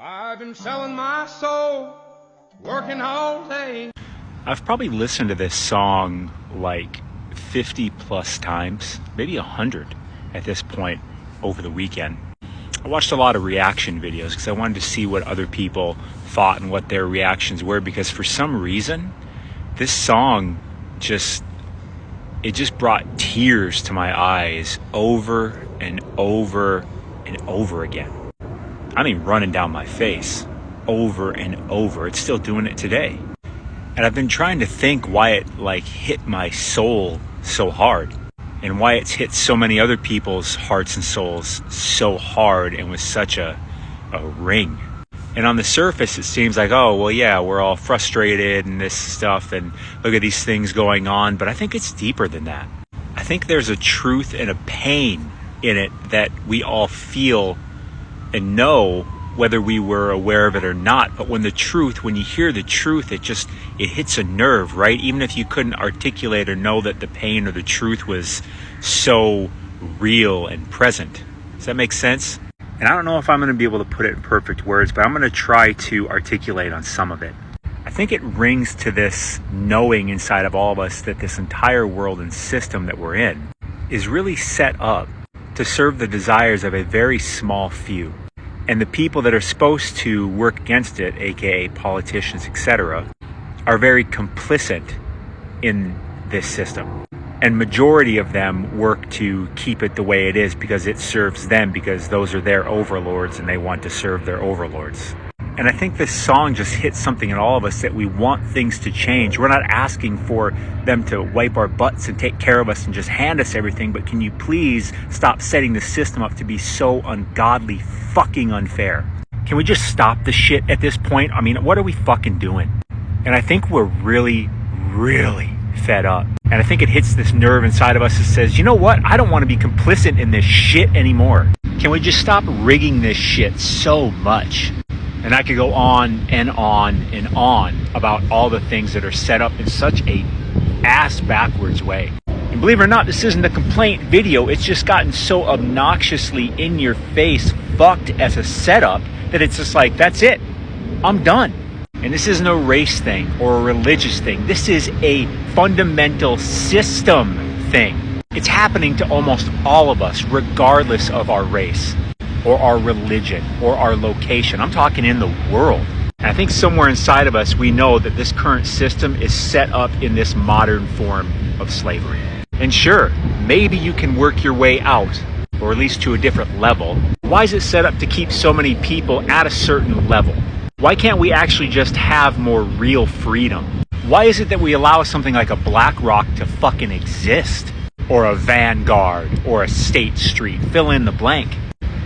I've been selling my soul, working all day. I've probably listened to this song like 50 plus times, maybe 100 at this point over the weekend. I watched a lot of reaction videos because I wanted to see what other people thought and what their reactions were, because for some reason this song just brought tears to my eyes over and over and over again. I mean, running down my face over and over. It's still doing it today. And I've been trying to think why it hit my soul so hard, and why it's hit so many other people's hearts and souls so hard and with such a ring. And on the surface, it seems like, oh, well, yeah, we're all frustrated and this stuff, and look at these things going on. But I think it's deeper than that. I think there's a truth and a pain in it that we all feel and know, whether we were aware of it or not. But when you hear the truth, it hits a nerve, right? Even if you couldn't articulate or know that the pain or the truth was so real and present. Does that make sense? And I don't know if I'm going to be able to put it in perfect words, but I'm going to try to articulate on some of it. I think it rings to this knowing inside of all of us that this entire world and system that we're in is really set up to serve the desires of a very small few. And the people that are supposed to work against it, aka politicians, etc., are very complicit in this system. And majority of them work to keep it the way it is because it serves them, because those are their overlords and they want to serve their overlords. And I think this song just hits something in all of us, that we want things to change. We're not asking for them to wipe our butts and take care of us and just hand us everything, but can you please stop setting the system up to be so ungodly fucking unfair? Can we just stop the shit at this point? I mean, what are we fucking doing? And I think we're really, really fed up. And I think it hits this nerve inside of us that says, you know what? I don't want to be complicit in this shit anymore. Can we just stop rigging this shit so much? And I could go on and on and on about all the things that are set up in such a ass backwards way. And believe it or not, this isn't a complaint video. It's just gotten so obnoxiously in your face, fucked as a setup, that it's just like, that's it. I'm done. And this isn't a race thing or a religious thing. This is a fundamental system thing. It's happening to almost all of us, regardless of our race or our religion or our location. I'm talking in the world. And I think somewhere inside of us, we know that this current system is set up in this modern form of slavery. And sure, maybe you can work your way out, or at least to a different level. Why is it set up to keep so many people at a certain level? Why can't we actually just have more real freedom? Why is it that we allow something like a BlackRock to fucking exist? Or a Vanguard, or a State Street, fill in the blank?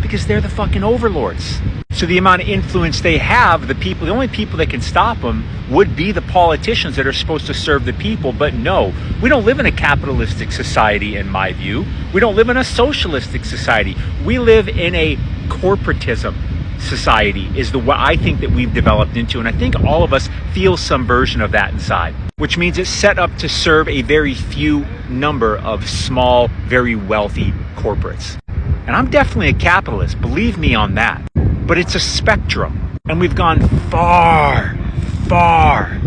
Because they're the fucking overlords. So the amount of influence they have, the only people that can stop them would be the politicians that are supposed to serve the people. But no, we don't live in a capitalistic society, in my view. We don't live in a socialistic society. We live in a corporatism society, is what I think that we've developed into. And I think all of us feel some version of that inside, which means it's set up to serve a very few number of small, very wealthy corporates. And I'm definitely a capitalist, believe me on that. But it's a spectrum. And we've gone far, far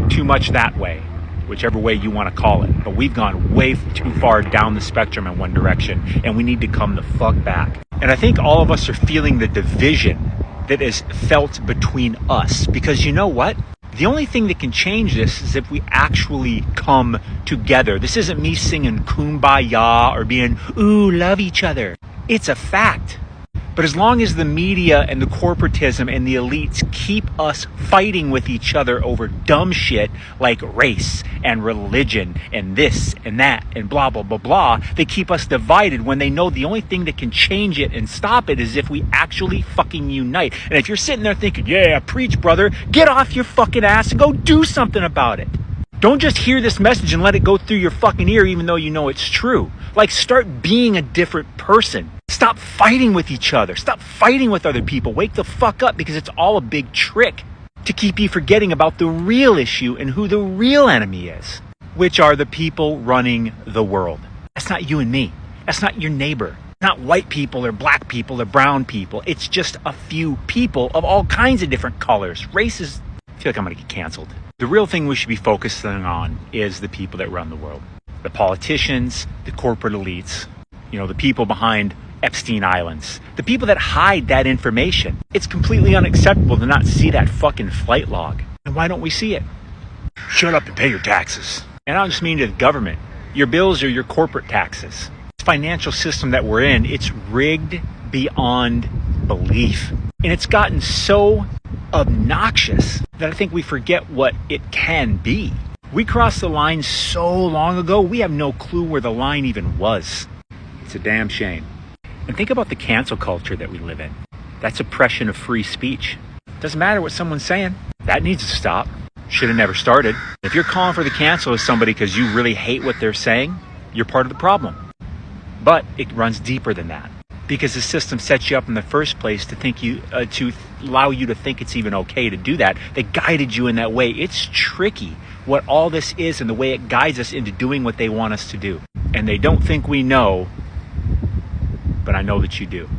too much that way, whichever way you want to call it. But we've gone way too far down the spectrum in one direction, and we need to come the fuck back. And I think all of us are feeling the division that is felt between us. Because you know what? The only thing that can change this is if we actually come together. This isn't me singing Kumbaya or being, ooh, love each other. It's a fact. But as long as the media and the corporatism and the elites keep us fighting with each other over dumb shit like race and religion and this and that and blah, blah, blah, blah, they keep us divided when they know the only thing that can change it and stop it is if we actually fucking unite. And if you're sitting there thinking, yeah, preach, brother, get off your fucking ass and go do something about it. Don't just hear this message and let it go through your fucking ear even though you know it's true. Start being a different person. Stop fighting with each other. Stop fighting with other people. Wake the fuck up, because it's all a big trick to keep you forgetting about the real issue and who the real enemy is, which are the people running the world. That's not you and me. That's not your neighbor. Not white people or black people or brown people. It's just a few people of all kinds of different colors, races. I feel like I'm going to get canceled. The real thing we should be focusing on is the people that run the world. The politicians, the corporate elites, the people behind Epstein Islands, the people that hide that information. It's completely unacceptable to not see that fucking flight log. And why don't we see it? Shut up and pay your taxes. And I don't just mean to the government. Your bills are your corporate taxes. This financial system that we're in, it's rigged beyond belief. And it's gotten so obnoxious that I think we forget what it can be. We crossed the line so long ago, we have no clue where the line even was. It's a damn shame. And think about the cancel culture that we live in. That's oppression of free speech. Doesn't matter what someone's saying. That needs to stop. Should have never started. If you're calling for the cancel of somebody because you really hate what they're saying, you're part of the problem. But it runs deeper than that. Because the system sets you up in the first place to allow you to think it's even okay to do that. They guided you in that way. It's tricky what all this is and the way it guides us into doing what they want us to do. And they don't think we know, but I know that you do.